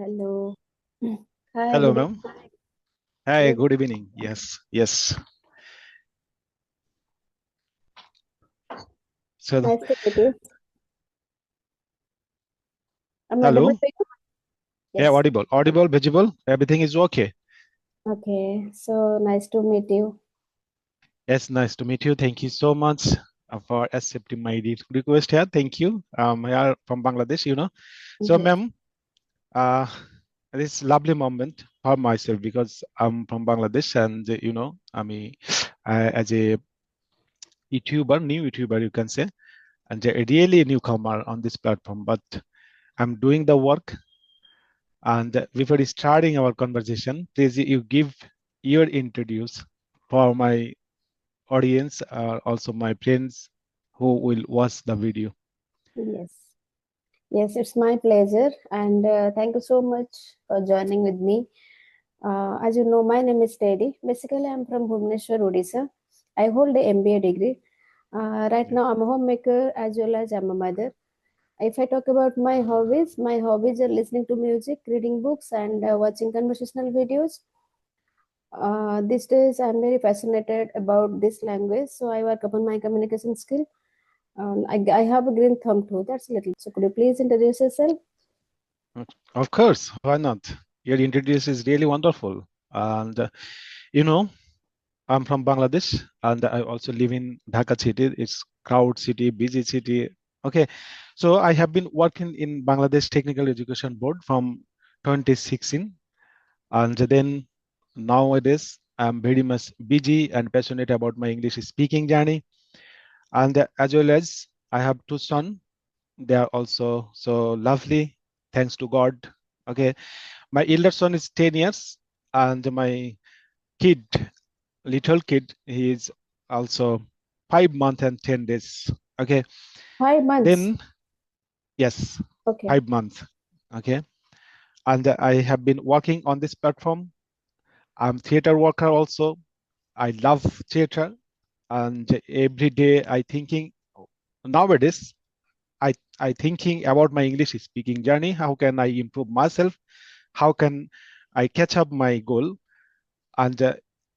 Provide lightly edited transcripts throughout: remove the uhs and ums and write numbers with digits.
Hello. Hi, Hello, good ma'am. Hi, evening. good evening. Yes. So, Nice to meet you. I'm audible hello. to you? Yeah, Yes. audible, visible. Everything is okay. Okay. So nice to meet you. Yes, nice to meet you. Thank you so much for accepting my request here. Thank you. I are from Bangladesh. So, Yes. ma'am, uh, this lovely moment for myself because I'm from Bangladesh and as a YouTuber, new YouTuber, you can say, and a really newcomer on this platform, but I'm doing the work. And before starting our conversation, please you give your introduce for my audience, also my friends who will watch the video. Yes. Yes, it's my pleasure. And thank you so much for joining with me. As you know, my name is Teddy. Basically, I'm from Bhubaneswar, Odisha. I hold a MBA degree. Right Yeah. now, I'm a homemaker as well as I'm a mother. If I talk about my hobbies are listening to music, reading books, and watching conversational videos. These days, I'm very fascinated about this language, so I work upon my communication skill. I have a green thumb too. That's a little. So, could you please introduce yourself? Of course, why not? Your introduce is really wonderful. And you know, I'm from Bangladesh and I also live in Dhaka city. It's crowd city, busy city. Okay. So I have been working in Bangladesh Technical Education Board from 2016. And then nowadays, I'm very much busy and passionate about my English speaking journey. And as well as I have two sons. They are also so lovely, thanks to God. Okay. My elder son is 10 years, and my kid, little kid, he is also 5 months and 10 days. Okay. 5 months. Then, yes, Okay. 5 months. Okay. And I have been working on this platform. I'm theater worker also. I love theater, and every day I thinking nowadays I thinking about my English speaking journey. How can I improve myself? How can I catch up my goal? And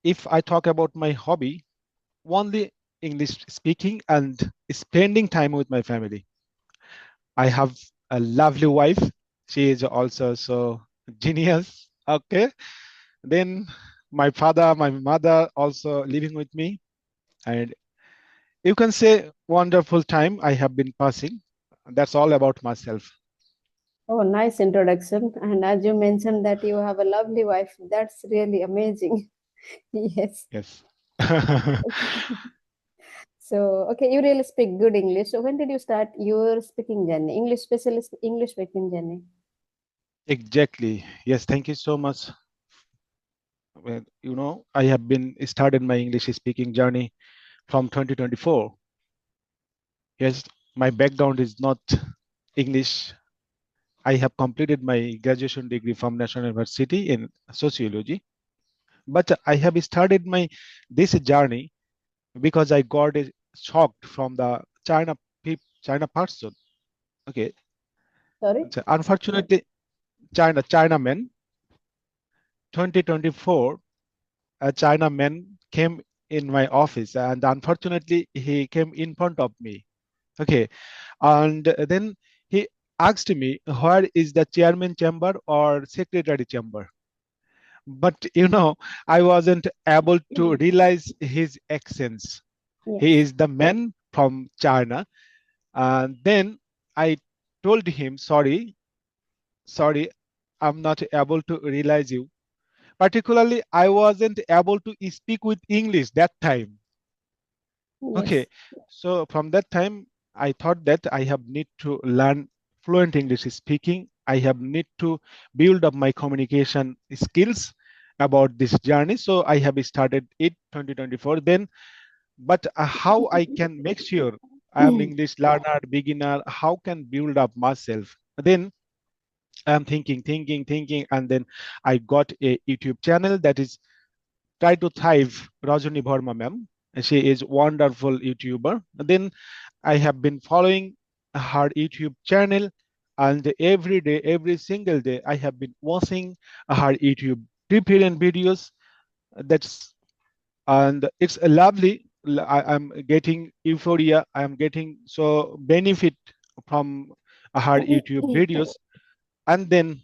if I talk about my hobby, only English speaking and spending time with my family. I have a lovely wife. She is also so genius. Okay. Then my father, my mother also living with me. And you can say wonderful time I have been passing. That's all about myself. Oh, nice introduction. And as you mentioned that you have a lovely wife, that's really amazing. Yes. Yes. So, okay, you really speak good English. So, when did you start your speaking journey? English specialist, English speaking journey. Exactly. Yes, thank you so much. Well, I have been started my English speaking journey from 2024. Yes, my background is not English. I have completed my graduation degree from National University in sociology, but I have started my this journey because I got shocked from the China person. Okay, Sorry? so unfortunately, Chinaman 2024, a Chinaman came in my office, and unfortunately, he came in front of me. Okay, and then he asked me, where is the chairman chamber or secretary chamber? But I wasn't able to realize his accents. He Yes. is the man from China. And then I told him, sorry, I'm not able to realize you. Particularly, I wasn't able to speak with English that time. Okay, Yes. so from that time, I thought that I have need to learn fluent English speaking. I have need to build up my communication skills about this journey. So I have started it 2024. Then, but how I can make sure I am English learner, beginner, how can build up myself? Then I'm thinking, and then I got a YouTube channel that is Try to Thrive, Rajani Verma ma'am. She is wonderful YouTuber. Then I have been following her YouTube channel. and every day, every single day, I have been watching her YouTube different videos. That's and it's a lovely. I'm getting euphoria. I'm getting so benefit from her YouTube videos, and then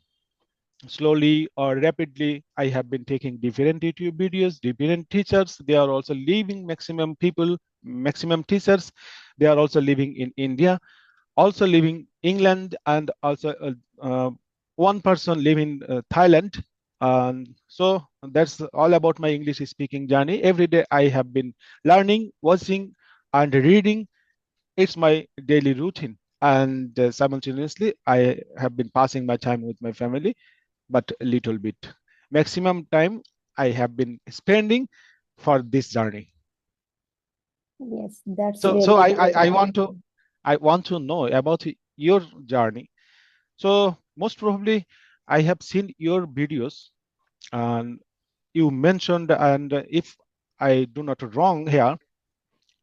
slowly or rapidly, I have been taking different YouTube videos, different teachers. They are also leaving maximum people, maximum teachers. They are also living in India, also living England, and also one person living Thailand. So that's all about my English speaking journey. Every day I have been learning, watching, and reading. It's my daily routine. And simultaneously, I have been passing my time with my family, but a little bit. Maximum time I have been spending for this journey. Yes, that's So really great. I want to know about your journey. So most probably I have seen your videos, and you mentioned, and if I do not wrong here,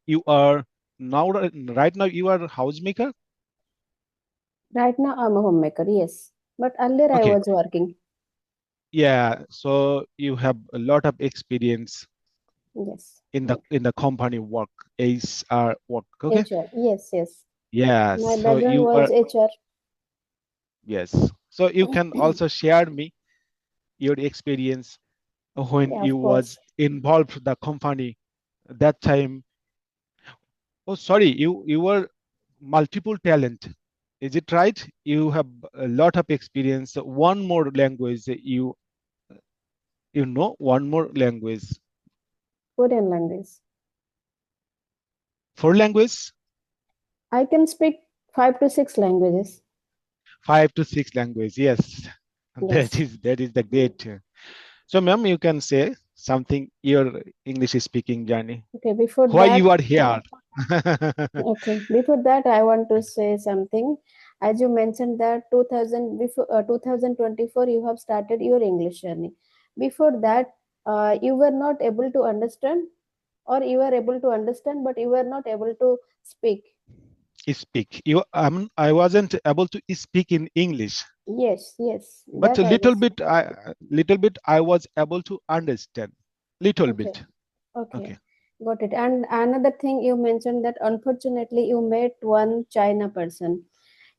you are now right now you are a housemaker. Right now, I'm a homemaker, yes. But earlier I Okay, was working. yeah. So you have a lot of experience Yes. in the company work, HR work. Okay. HR. Yes, yes. Yes. My So background you was are HR. yes. So you can also share me your experience when Yeah, you of was course. involved the company that time. Oh, sorry, you were multiple talent. Is it right? You have a lot of experience. One more language you know one more language. Korean language. Four language, I can speak 5 to 6 languages. 5 to 6 language. Yes, Yes. that is the great. So, ma'am, you can say something your English speaking journey. Okay, before Why that, you are here? okay, before that, I want to say something. As you mentioned that 2000 before 2024, you have started your English journey. Before that, you were not able to understand, or you were able to understand, but you were not able to speak. Speak. I wasn't able to speak in English, Yes, yes, but that I was. little bit I was able to understand. Little Okay, bit. okay, Okay. got it. And another thing you mentioned that unfortunately you met one China person.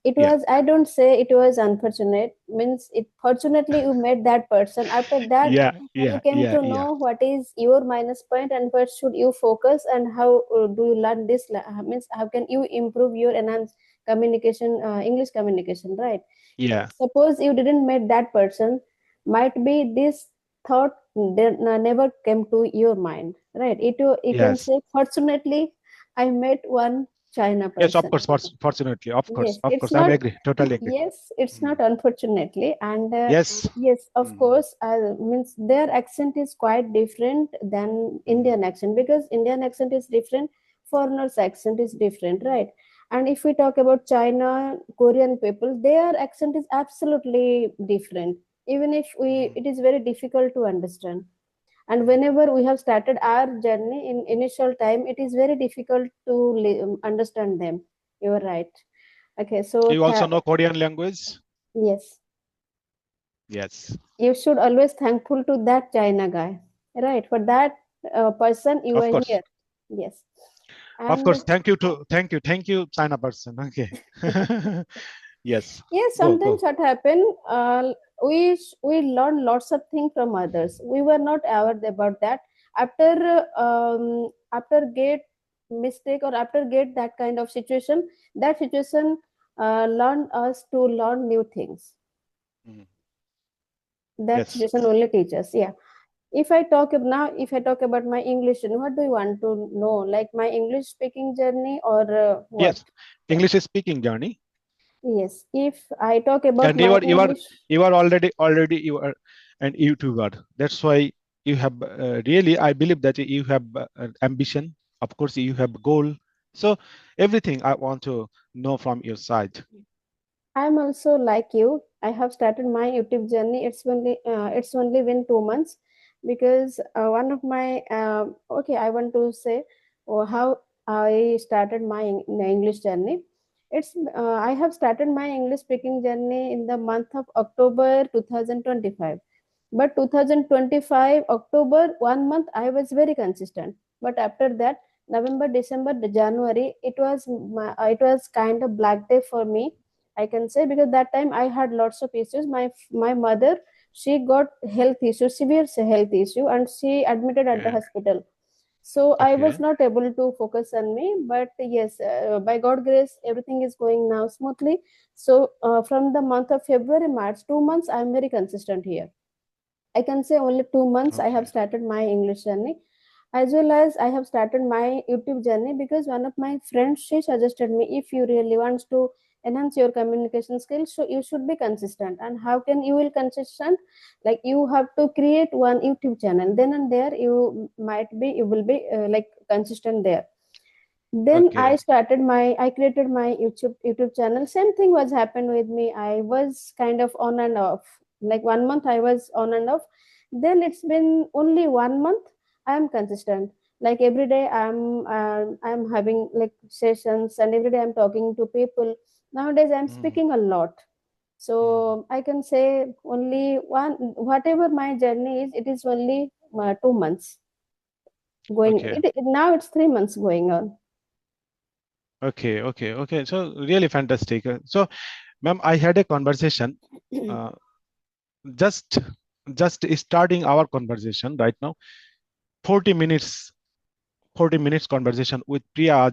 It Yeah. was, I don't say it was unfortunate, means it fortunately you met that person. After that, Yeah. you Yeah. came Yeah. to Yeah. know what is your minus point and where should you focus, and how do you learn this means how can you improve your enhanced communication, English communication, right? Yeah. Suppose you didn't meet that person, might be this thought never came to your mind, right? You can Yes. say fortunately I met one China Yes. Of person. course. Fortunately. Yes, Of it's course. I'm not. agree. Totally agree. Yes, it's Mm. not unfortunately, and Yes. yes, of Mm. course, means their accent is quite different than Mm. Indian accent, because Indian accent is different, foreigners accent is different, right? And if we talk about China, Korean people, their accent is absolutely different. Even if we, Mm. it is very difficult to understand. And whenever we have started our journey in initial time, it is very difficult to understand them. You are right. Okay, so You also know Korean language? yes, Yes. you should always thankful to that China guy, right? For that person, you Of are course. here. Yes, Of and course. Thank you, China person. Okay. Yes. yes, Go. sometimes what happen, we learn lots of things from others. We were not aware about that. After get mistake, or after get that kind of situation, that situation learn us to learn new things. Mm. That Yes. situation only teaches. Yeah. If I talk now, if I talk about my English, what do you want to know? Like my English speaking journey, or what? Yes. English speaking journey. Yes. If I talk about And my English, you are already you are an YouTuber. That's why you have really I believe that you have an ambition. Of course, you have goal. So everything I want to know from your side. I'm also like you. I have started my YouTube journey. It's only been 2 months, because one of my okay, I want to say how I started my English journey. It's I have started my English speaking journey in the month of October 2025. But 2025 October, 1 month I was very consistent. But after that, November, December, January, it was kind of black day for me. I can say, because that time I had lots of issues. My mother, she got health issue, severe health issue, and she admitted at the Okay. hospital. So I was Okay. not able to focus on me. But yes, by God grace, everything is going now smoothly. So from the month of February, March, 2 months, I am very consistent here. I can say only 2 months I have Okay. started my English journey, as well as I have started my YouTube journey, because one of my friends, she suggested me, if you really want to enhance your communication skills, so you should be consistent. And how can you will consistent? Like, you have to create one YouTube channel. Then and there you will be like consistent there. Then Okay. I created my YouTube channel. Same thing was happened with me. I was kind of on and off. Like 1 month I was on and off. Then it's been only 1 month I am consistent. Like every day I'm having like sessions, and every day I'm talking to people. Nowadays I'm Mhm. speaking a lot. Mhm. So I can say only one, whatever my journey is, it is only 2 months going. Okay. Now it's 3 months going on. Okay. Okay. Okay. So really fantastic. So, ma'am, I had a conversation. Uh, just just starting our conversation right now. 40 minutes. 40 minutes conversation with Priya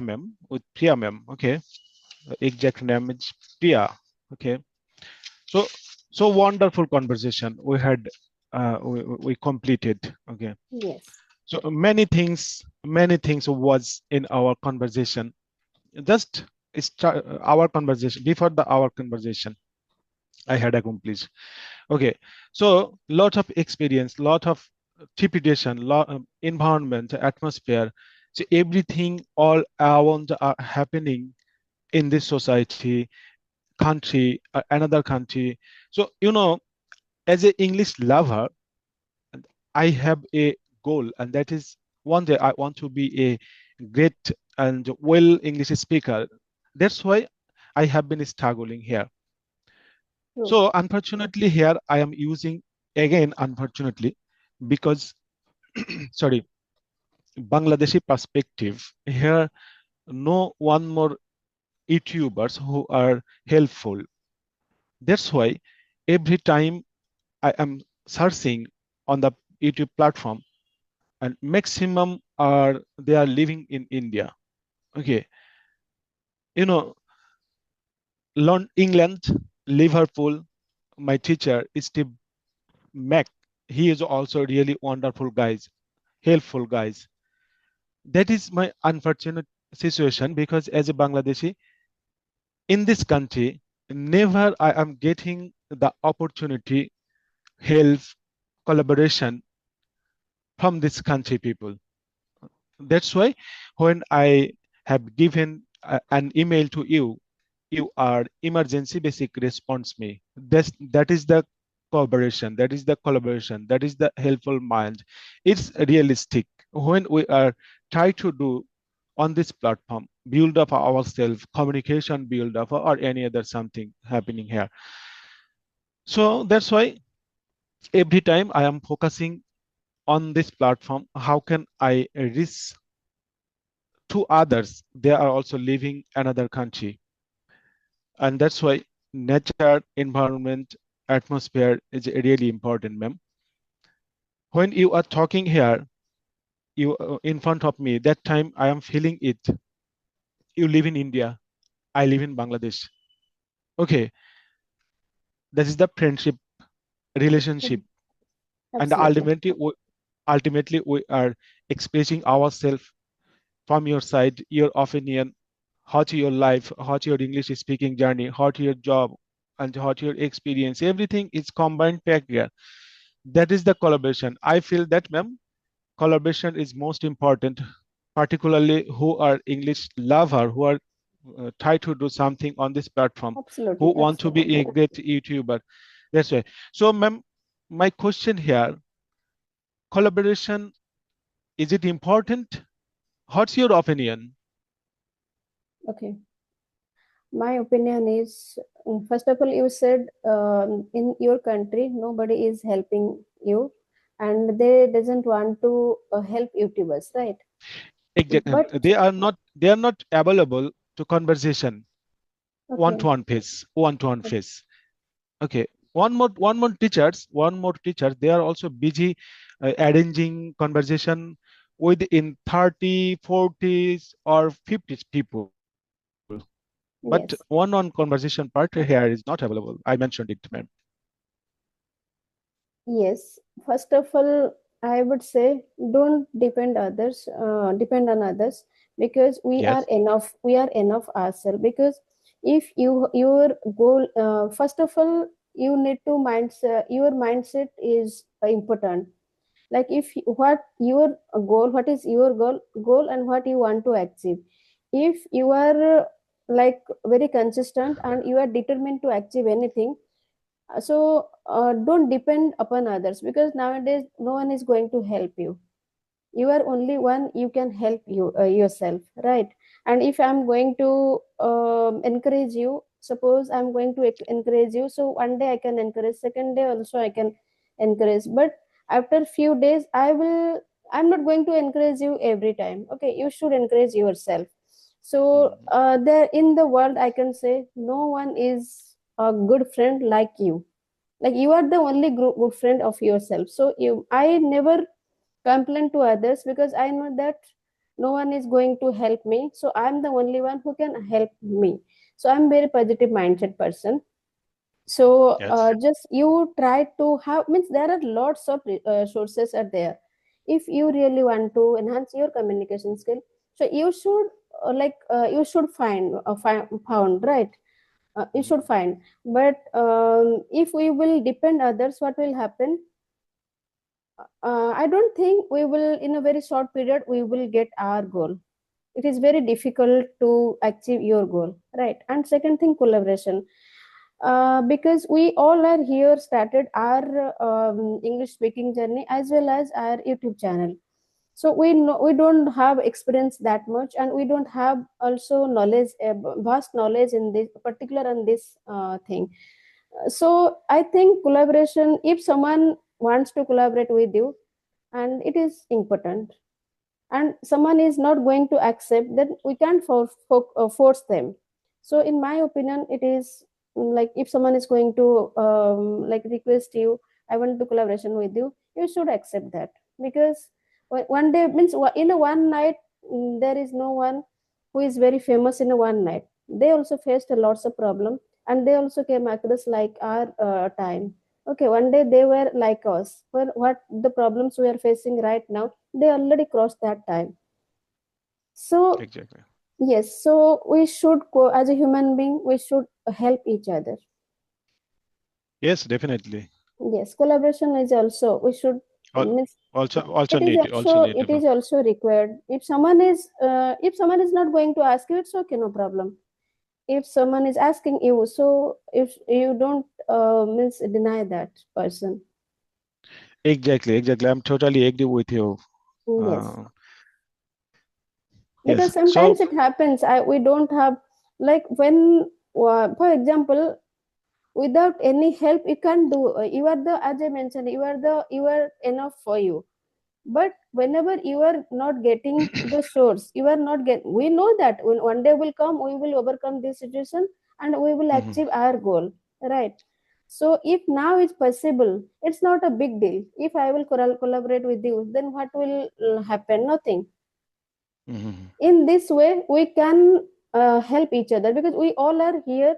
ma'am, with Priya ma'am. Okay. The exact name is Priya. Okay. So so wonderful conversation we had. We completed. Okay. Yes. So many things was in our conversation. Just start our conversation before the our conversation. I had accomplished. Okay, so lot of experience, lot of trepidation, lot of environment, atmosphere. So everything all around are happening in this society, country, another country. So as an English lover, I have a goal, and that is one day I want to be a great and well English speaker. That's why I have been struggling here. True. So unfortunately, here I am using again, unfortunately, because sorry, Bangladeshi perspective here. No one more YouTubers who are helpful. That's why every time I am searching on the YouTube platform, and maximum are they are living in India. Okay, you know, England, Liverpool. My teacher is Steve Mac. He is also really wonderful guys, helpful guys. That is my unfortunate situation because as a Bangladeshi in this country, never I am getting the opportunity, help, collaboration from this country people. That's why when I have given an email to you, you are emergency basic response me. That is the cooperation, that is the collaboration, that is the helpful mind. It's realistic when we are try to do on this platform, build up ourselves, communication build up or any other something happening here. So that's why every time I am focusing on this platform, how can I reach to others? They are also living another country. And that's why nature, environment, atmosphere is really important, ma'am. When you are talking here, you in front of me, that time I am feeling it. You live in India, I live in Bangladesh. Okay, that is the friendship relationship, Mhm. and Absolutely. ultimately we are expressing ourselves from your side, your opinion, how to your life, how to your English speaking journey, how to your job, and how to your experience. Everything is combined pack here. That is the collaboration. I feel that, ma'am, collaboration is most important, particularly who are English lover, who are try to do something on this platform, who Absolutely. want to be a Absolutely. great YouTuber. That's why. So, ma'am, my question here: collaboration, is it important? What's your opinion? Okay. My opinion is, first of all, you said in your country nobody is helping you, and they doesn't want to help YouTubers, right? Exactly. But They are not available to conversation okay, one to one face. Okay. One more teachers, they are also busy arranging conversation within 30, 40s or 50s people. But one-on yes. conversation part here is not available. I mentioned it, ma'am. Yes, first of all, I would say don't depend on others, because we Yes. are enough. We are enough ourselves. Because if your goal, first of all, you need to mindset. Your mindset is important. Like if what your goal, what is your goal, and what you want to achieve. If you are like very consistent and you are determined to achieve anything, don't depend upon others, because nowadays no one is going to help you. You are only one, you can help yourself, right? And if I'm going to encourage you, suppose I'm going to encourage you, so one day I can encourage, second day also I can encourage, but after few days I'm not going to encourage you every time. Okay, you should encourage yourself. So Mhm. there in the world, I can say no one is a good friend like you. Like you are the only good friend of yourself. So I never complain to others, because I know that no one is going to help me, so I'm the only one who can help me. So I'm very positive mindset person. So Yes. just you try to have, means there are lots of sources are there. If you really want to enhance your communication skill, so you should you should found, right? You should Mhm. find. But if we will depend others, what will happen? I don't think we will, in a very short period, we will get our goal. It is very difficult to achieve your goal, right? And second thing, collaboration. Because we all are here started our English speaking journey as well as our YouTube channel. So we know we don't have experience that much, and we don't have also knowledge, vast knowledge in this particular on this thing. So I think collaboration, if someone wants to collaborate with you, and it is important, and someone is not going to accept, then we can't force them. So in my opinion, it is like if someone is going to like request you, I want to collaboration with you, you should accept that. Because one day means in a one night, there is no one who is very famous in a one night. They also faced a lots of problem, and they also came across like our time. Okay, one day they were like us, but what the problems we are facing right now, they already crossed that time. So Exactly. yes, so we should go as a human being, we should help each other. Yes, definitely. Yes, collaboration is also, we should Al- means also need it is also required. If someone is not going to ask you, it's okay, no problem. If someone is asking you, so if you don't means deny that person. exactly. I'm totally agree with you. Yes, Uh, because yes. So sometimes it happens, we don't have, like when for example, without any help you can't do, you are the, as I mentioned, you are enough for you. But whenever you are not getting the source, you are not get, we know that when one day will come, we will overcome this situation, and we will mhm, achieve our goal, right? So if now it's possible, it's not a big deal. If I will collaborate with you, then what will happen? Nothing. mhm, In this way we can help each other, because we all are here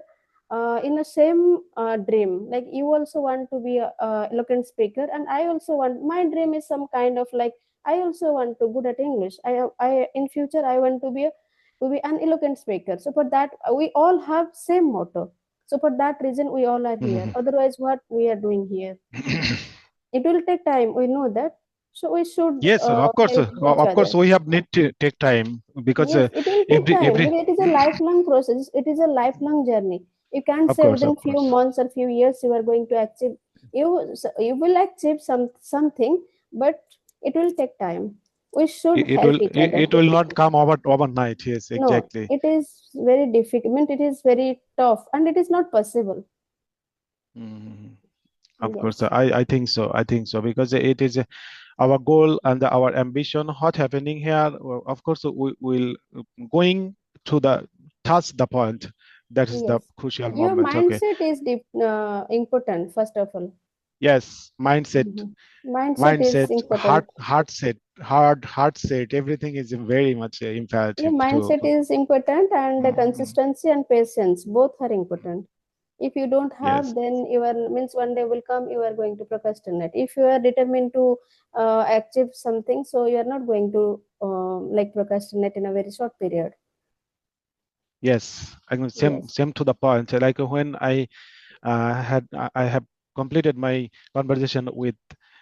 in the same dream. Like you also want to be a eloquent speaker, and I also want, my dream is some kind of like, I also want to good at English. I in future I want to be an eloquent speaker. So for that we all have same motto. So for that reason we all are here. mhm. Otherwise what we are doing here? It will take time, we know that. So we should Yes, help each of other. course, we have need to take time because Yes, it will take time every because it is a lifelong process. It is a lifelong journey. You can't say of within few course. months or few years you are going to achieve. You will achieve something, but it will take time. we should It help will each other. it will not come overnight. Yes, No, exactly. it is very difficult. I mean, it is very tough, and it is not possible. Mhm. Of course, Yes, I think so. I think so because it is our goal and our ambition. What happening here? Well, of course, we will going to the touch the point. That is the yes. crucial Your moment. Okay. mindset is important, first of all. Yes, mindset, Mhm. Mindset is mindset, important. heart set. Everything is very much Your imperative to. mindset is important, and the Mhm. consistency and patience both are important. If you don't have, Yes, then you are means one day will come, you are going to procrastinate. If you are determined to achieve something, so you are not going to like procrastinate in a very short period. yes. I mean, Yes, same to the point. Like when I have completed my conversation with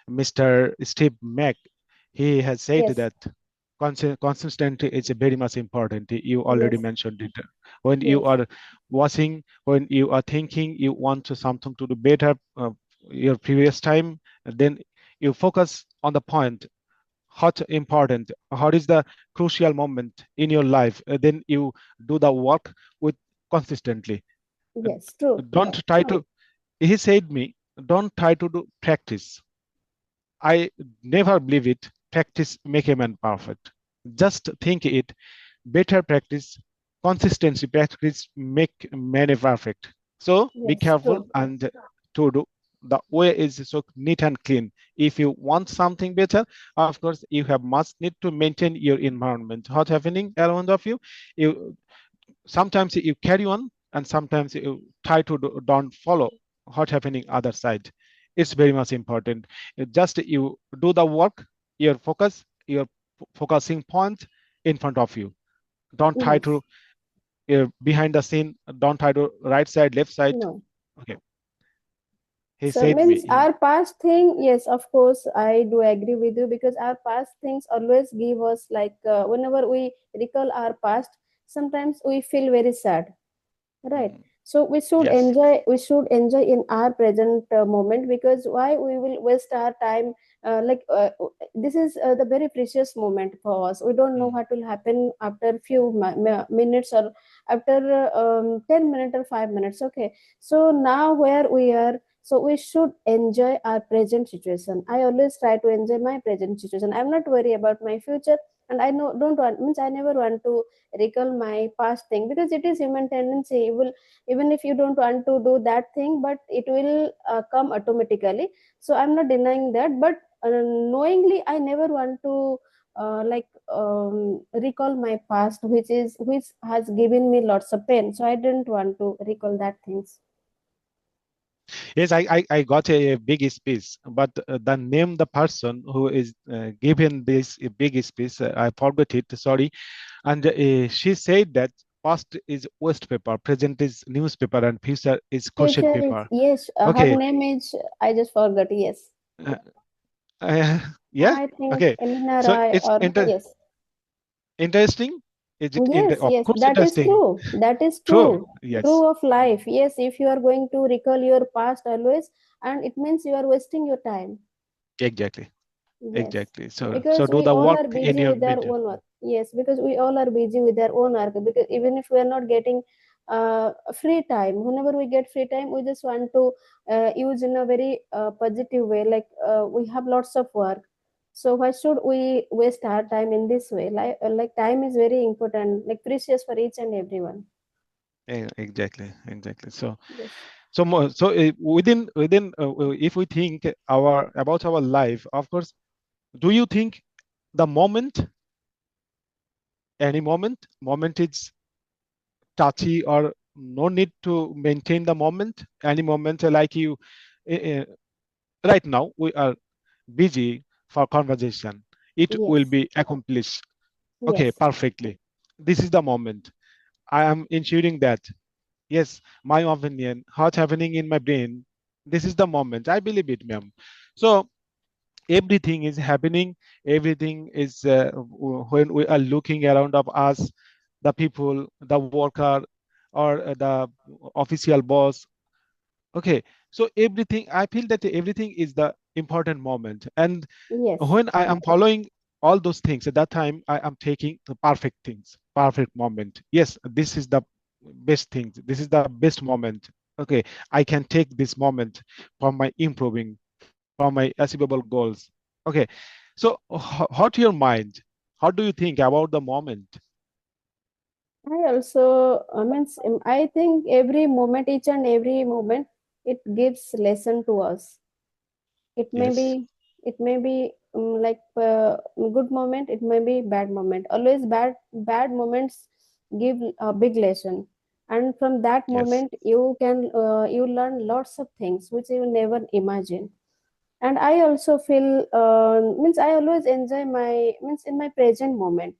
Mr. Steve Mack. He has said yes, that consistency is very much important. You already yes, mentioned it. When you yes, are watching, when you are thinking, you want to something to do better your previous time, then you focus on the point. What important? What is the crucial moment in your life? Then you do the work with consistently. Uh, yes, true. Don't try to. He said me, don't try to do practice. I never believe it. Practice make a man perfect. Just think it. Better practice, consistency practice make man perfect. So be Yes, careful true. and to do the way is so neat and clean. If you want something better, of course you have must need to maintain your environment. What's happening around of you? You sometimes you carry on and sometimes you try to don't follow what's happening other side. It's very much important. Just you do the work, your focus, your focusing point in front of you. Don't try Yes. to behind the scene. Don't try to right side, left side. No. Okay, he So said me. means our past thing, yes, of course, I do agree with you because our past things always give us like whenever we recall our past, sometimes we feel very sad, right? Mm, So yes. we should enjoy in our present moment, because why we will waste our time, this is the very precious moment for us. We don't know Mm. what will happen after few minutes, or after 10 minutes or 5 minutes. Okay, so now where we are, so we should enjoy our present situation. I always try to enjoy my present situation. I'm not worried about my future, and I know don't want means I never want to recall my past thing, because it is human tendency. You will, even if you don't want to do that thing, but it will come automatically. So I'm not denying that, but knowingly I never want to recall my past, which has given me lots of pain, so I didn't want to recall that things. Yes, I got a big speech, but the name the person who is given this big speech, I forgot it. Sorry. And she said that past is waste paper, present is newspaper, and future is question Future is, paper. yes, her Okay. name is, I just forgot. Yes, Uh, uh, yeah. I think Okay. Elena So Rai, it's or yes. interesting. Is it Yes, of yes, course that is interesting? true. That is True. true. Yes. True of Mm, life. Yes, if you are going to recall your past always, and it means you are wasting your time. exactly. Yes, Exactly. So because do we the all work are in busy your with our mid. own work. Yes, because we all are busy with our own work. Because even if we are not getting free time, whenever we get free time, we just want to use in a very positive way. Like we have lots of work, so why should we waste our time in this way? Like time is very important, like precious for each and everyone. Exactly. Exactly. So Yes, so more so within if we think our about our life, of course, do you think the moment, any moment is touchy or no need to maintain the moment, any moment like you uh, right now we are busy for conversation, it will yes, be accomplished okay yes, perfectly. This is the moment. I am ensuring that yes, my opinion, what's happening in my brain, this is the moment, I believe it, ma'am. So everything is happening, everything is when we are looking around of us, the people, the worker, or the official boss. Okay, so everything, I feel that everything is the important moment. And yes, when I am following all those things. At that time, I am taking the perfect things, perfect moment. Yes, this is the best thing. This is the best moment. Okay, I can take this moment for my improving, for my achievable goals. Okay, so how to your mind? How do you think about the moment? I also, I think every moment, each and every moment, it gives lesson to us. It may Yes, be, it may be like good moment. It may be bad moment. Always bad moments give a big lesson, and from that yes, moment, you learn lots of things which you never imagine. And I also feel I always enjoy my in my present moment.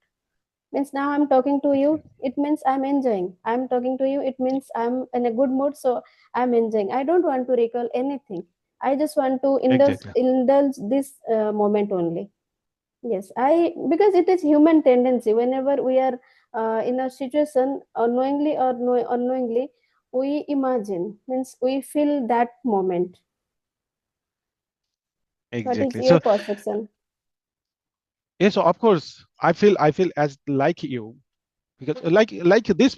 Means now I'm talking to you, it means I'm enjoying. I'm talking to you, it means I'm in a good mood, so I'm enjoying. I don't want to recall anything. I just want to exactly, indulge this moment only. Yes, I because it is human tendency. Whenever we are in a situation, unknowingly or unknowingly, we imagine, means we feel that moment. What is exactly. your So perception? yes, so of course, I feel as like you because like this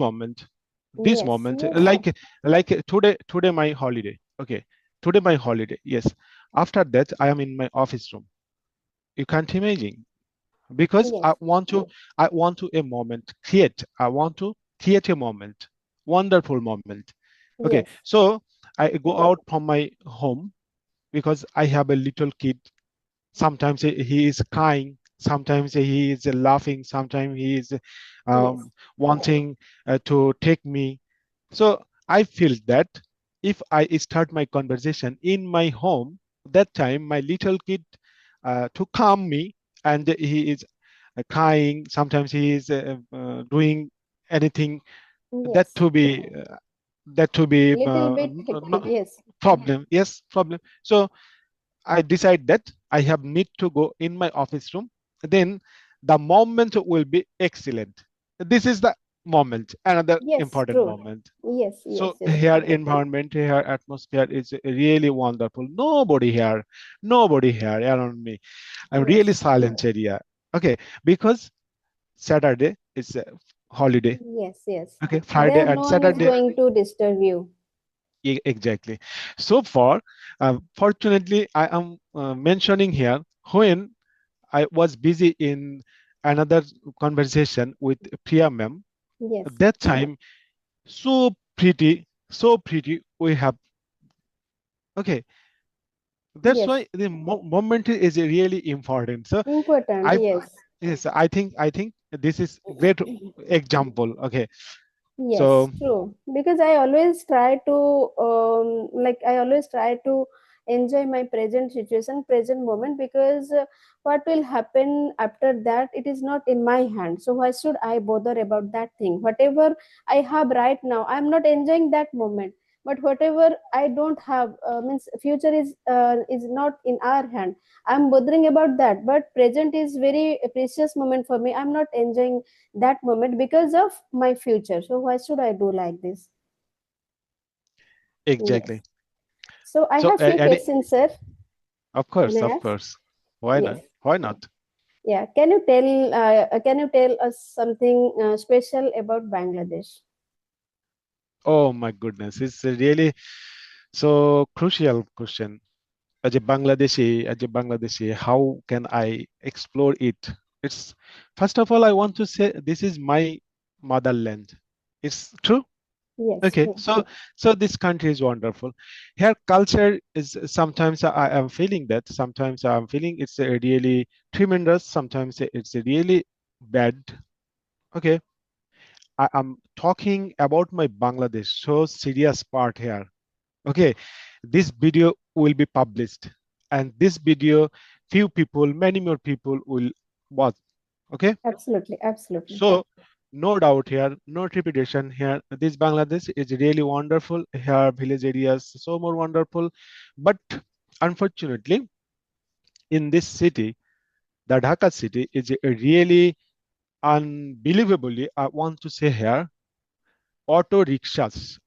Yes, moment, yes, like today my holiday. Okay, today my holiday. Yes, after that I am in my office room. You can't imagine because yes, I want to a moment create. I want to create a moment, wonderful moment. Okay, yes, so I go out from my home because I have a little kid. Sometimes he is crying, sometimes he is laughing, sometimes he is yes, wanting to take me. So I feel that if I start my conversation in my home, that time my little kid to calm me, and he is crying, sometimes he is doing anything that yes. to be that to be Little bit hectic. Yes, problem. Yes, problem. So I decide that I have need to go in my office room. Then the moment will be excellent. This is the moment, another yes, important true. moment. Yes, yes, So yes, here environment, here atmosphere is really wonderful. Nobody here around me. I'm really yes, silent area. Okay, because Saturday is a holiday. yes, yes. Okay, Friday There and no one is Saturday. going to disturb you. Exactly. So far, fortunately, I am mentioning here when I was busy in another conversation with Priya ma'am. Yes, At that time, so pretty we have. Okay, that's yes. why the moment is really important. So Important. I, Yes. yes, I think this is great example. Okay, Yes, so true. Because I always try to, I always try to enjoy my present situation, present moment, because what will happen after that, it is not in my hand. So why should I bother about that thing? Whatever I have right now, I'm not enjoying that moment. But whatever I don't have, means future is not in our hand. I'm bothering about that. But present is very precious moment for me. I'm not enjoying that moment because of my future. So why should I do like this? Yes. exactly. So I So have few any, questions, sir. Can I of ask? course. Why Yes. not? Why not? Yeah. Can you tell us something special about Bangladesh? Oh my goodness, it's a really so crucial question. As a Bangladeshi, how can I explore it? It's first of all, I want to say this is my motherland. It's true. Yes. Okay, True. so this country is wonderful. Here, culture is sometimes I am feeling that. Sometimes I'm feeling it's a really tremendous. Sometimes it's a really bad. Okay, I am talking about my Bangladesh. So serious part here. Okay, this video will be published, and this video, few people, many more people will watch. Okay, Absolutely. Absolutely. so no doubt here, no trepidation here. This Bangladesh is really wonderful. Here, village areas so more wonderful, but unfortunately, in this city, the Dhaka city is a really unbelievably. I want to say here, auto rickshaws,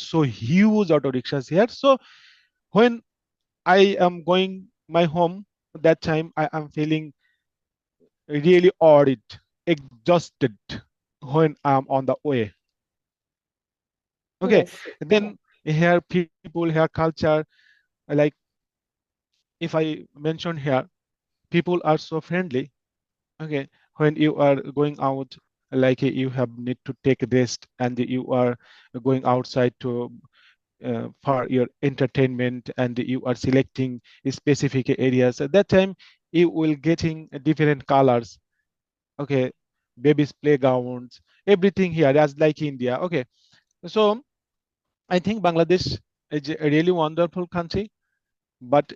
so huge auto rickshaws here. So when I am going my home. that time I am feeling really worried, exhausted when I'm on the way. Okay, Yes. and then here people, here culture, like if I mention here, people are so friendly. Okay, when you are going out, like you have need to take rest and you are going outside to for your entertainment and you are selecting specific areas. At that time, you will getting different colors. Okay, babies playgrounds, everything here as like India. Okay, so I think Bangladesh is a really wonderful country, but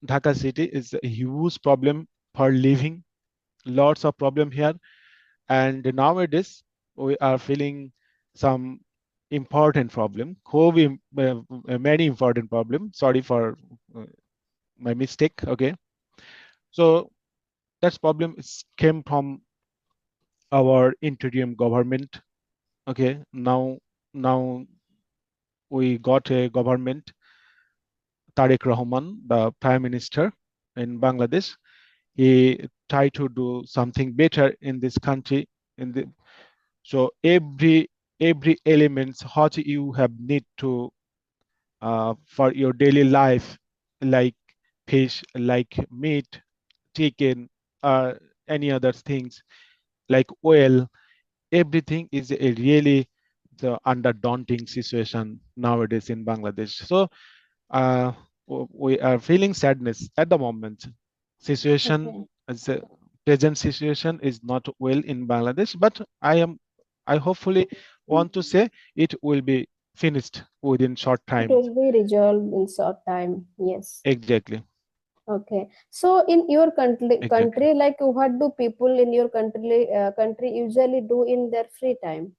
Dhaka city is a huge problem for living. Lots of problem here, and nowadays we are feeling some important problem. Many important problem. Sorry for uh, my mistake. Okay, so that problem came from our interim government. Okay, now we got a government, Tariq Rahman, the Prime Minister in Bangladesh. He tried to do something better in this country. In the so every elements what you have need to for your daily life, like fish, like meat, chicken, any other things like oil, everything is a really the under daunting situation nowadays in Bangladesh. So uh, we are feeling sadness at the moment. Situation Okay. as a present situation is not well in Bangladesh, but I hopefully want to say it will be finished within short It time. will be resolved in short time. Yes. Exactly, Okay. So in your exactly. like what do people in your country usually do in their free time?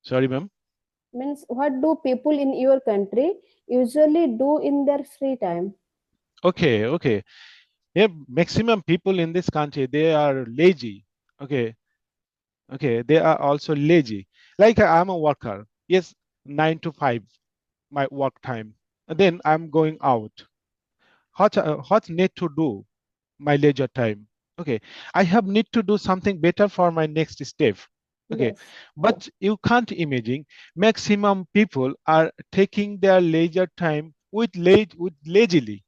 Sorry, ma'am. Means what do people in your country usually do in their free time? Okay, okay. Yeah, maximum people in this country they are lazy. Okay, okay. They are also lazy. Like I'm a worker. Yes, 9 to 5 my work time. Then I'm going out. What need to do my leisure time? Okay, I have need to do something better for my next step. Okay, Yes. but you can't imagine maximum people are taking their leisure time with lazily.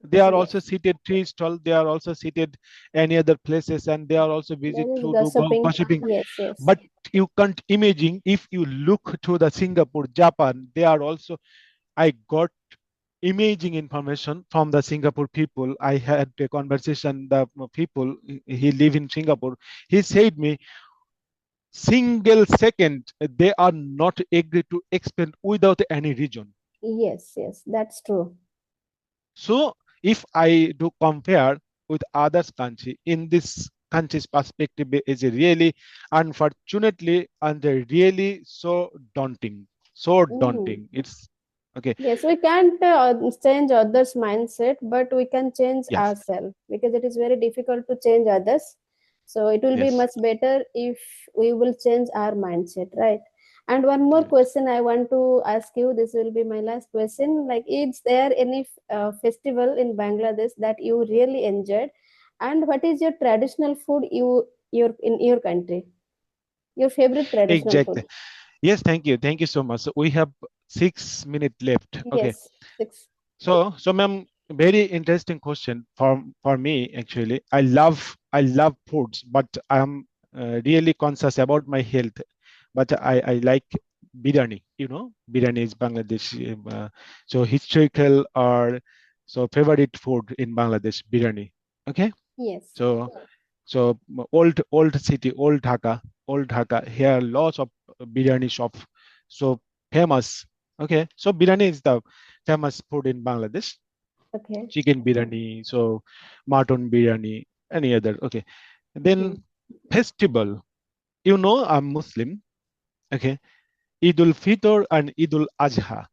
They are also Yes. seated tree stall, they are also seated any other places, and they are also busy That is to do gossiping. gossiping. Yes, yes. But you can't imagine if you look to the Singapore, Japan, they are also, I got imaging information from the Singapore people. I had a conversation. The people he live in Singapore. He said me single second they are not agree to expend without any reason. Yes, yes. That's true. So if I do compare with others country in this country's perspective is really unfortunately and really so daunting, so Mm. daunting. It's okay. Yes, we can't change others' mindset, but we can change Yes, ourselves because it is very difficult to change others. So it will be yes, much better if we will change our mindset, right? And one more yes. question I want to ask you. This will be my last question. Like, is there any festival in Bangladesh that you really enjoyed? And what is your traditional food your in your country? Your favorite traditional food? Exactly. Yes, thank you so much. So we have 6 minutes left. Okay. Yes, six. So ma'am, very interesting question for me actually. I love foods, but I'm really conscious about my health. But I like biryani. You know, biryani is Bangladesh. So historical or so favorite food in Bangladesh, biryani. Okay. Yes. So old city, old Dhaka. Here lots of biryani shop. So famous. Okay. So biryani is the famous food in Bangladesh. Okay. Chicken biryani, so mutton biryani, any other. Okay. Then Mhm. festival. You know, I'm Muslim. Okay. Eid ul Fitr and Eid ul Adha.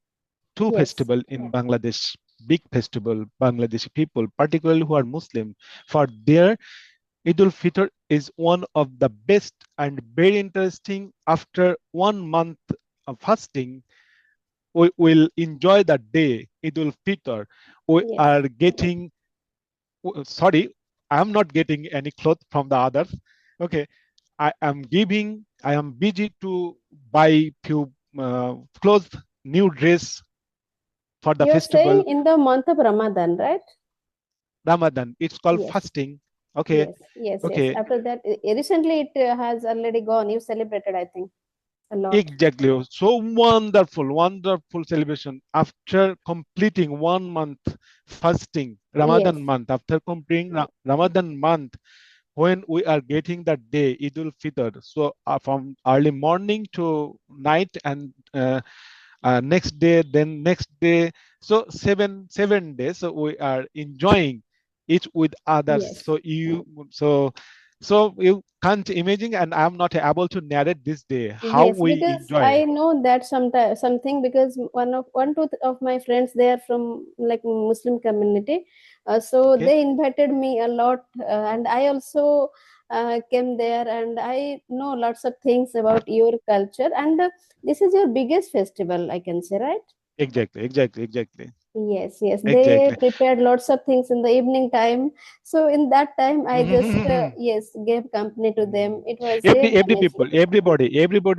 Two Yes. festival in Bangladesh. Big festival. Bangladeshi people, particularly who are Muslim, for their Eid ul Fitr is one of the best and very interesting after 1 month of fasting. we will enjoy the day, Idul Fitr. We Yes. are getting, sorry, I'm not getting any clothes from the others. Okay, I am busy to buy few clothes, new dress for the You're saying festival, in the month of Ramadan, right? Ramadan. It's called Yes. fasting. Okay, Yes. Yes. Yes. okay, After that, recently it has already gone. You celebrated, I think, a lot. exactly. So wonderful, wonderful celebration. After completing 1 month fasting, Yes. Ramadan month, after completing Ramadan month, when we are getting that day, Idul Fitr. So from early morning to night and next day, then next day. So seven days. So we are enjoying it with others. Yes. So you can't imagine, and I'm not able to narrate this day how Yes, we because enjoy. I know that something because one two of my friends, they are from like Muslim community, so Okay, they invited me a lot, and I also came there, and I know lots of things about your culture, and this is your biggest festival, I can say, right? exactly, Yes, yes. They exactly. prepared lots of things in the evening time. So in that time, I just yes gave company to them. It was really Every amazing. people, everybody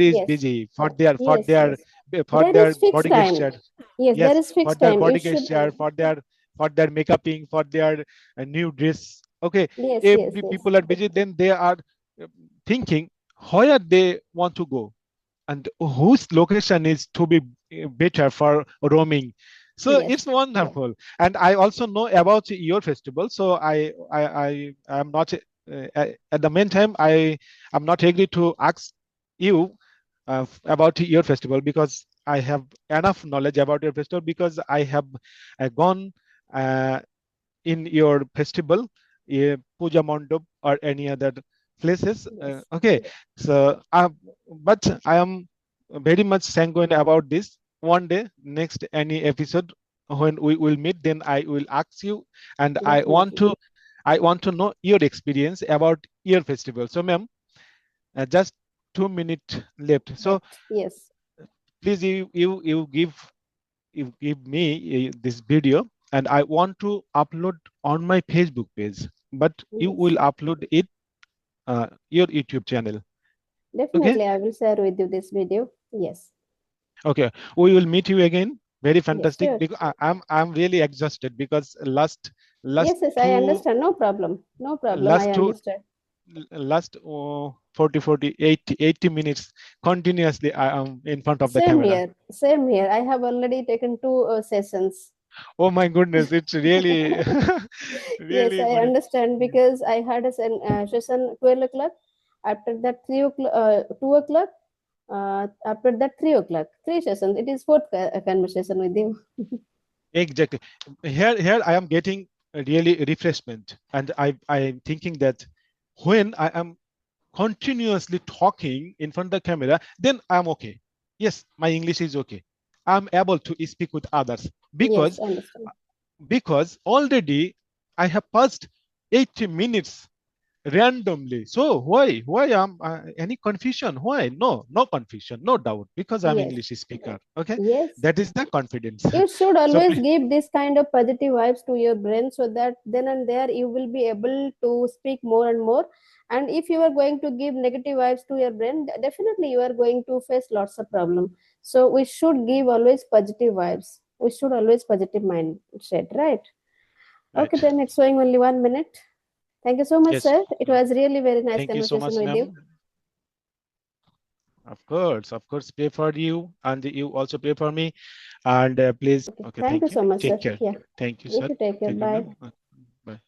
is Yes, busy yes, yes. for There their is fixed body time. gesture. Yes, there Yes, is for fixed their time. You body should. gesture, for their makeuping, for their new dress. Okay, Yes, yes, every yes, people are busy. Then they are uh, thinking where they want to go and whose location is to be better for roaming. So yes, it's wonderful, and I also know about your festival. So I am not at the meantime I am not agree to ask you about your festival because I have enough knowledge about your festival because I have gone uh, in your festival, puja mandap or any other places. yes, Okay, so but I am very much sanguine about this. One day, next any episode when we will meet, then I will ask you, and definitely. I want to know your experience about your festival. So, ma'am, just 2 minutes left. So, Left. Yes, please, you give me this video, and I want to upload on my Facebook page, but you yes, will upload it your YouTube channel. Okay, definitely. I will share with you this video. Yes, okay. We will meet you again. Very yes, fantastic. sure. Because I'm really exhausted because last Yes, yes. I two understand. No problem. No problem. I last two understand. last 80 minutes continuously I am in front of the Same camera. here. Same here. I have already taken two sessions. Oh my goodness, it's really Yes, really I my. understand because I had a session 12 o'clock. After that, 3 o'clock, 2 o'clock. After that, 3 o'clock. Three sessions. It is fourth conversation with you. Exactly. Here I am getting a really refreshment, and I am thinking that when I am continuously talking in front of the camera, then I'm okay. Yes, my English is okay. I'm able to speak with others Yes, because understand. already I have passed 80 minutes randomly. So why am any confusion? Why? No confusion, no doubt because I'm Yes, English speaker. Okay, yes. that is the confidence. You should So always give this kind of positive vibes to your brain so that then and there you will be able to speak more and more. And if you are going to give negative vibes to your brain, definitely you are going to face lots of problem. So we should give always positive vibes. We should always positive mindset, right? Okay, right. then it's showing only 1 minute. Thank you so much, Yes. sir. It was really very nice Thank you so conversation much, with you. ma'am. Of course, pray for you, and you also pray for me. And please, Okay, okay, thank you thank you. so much, sir. Take care. Yeah, Thank you, you sir. should take care. Thank you, Bye. ma'am. Bye.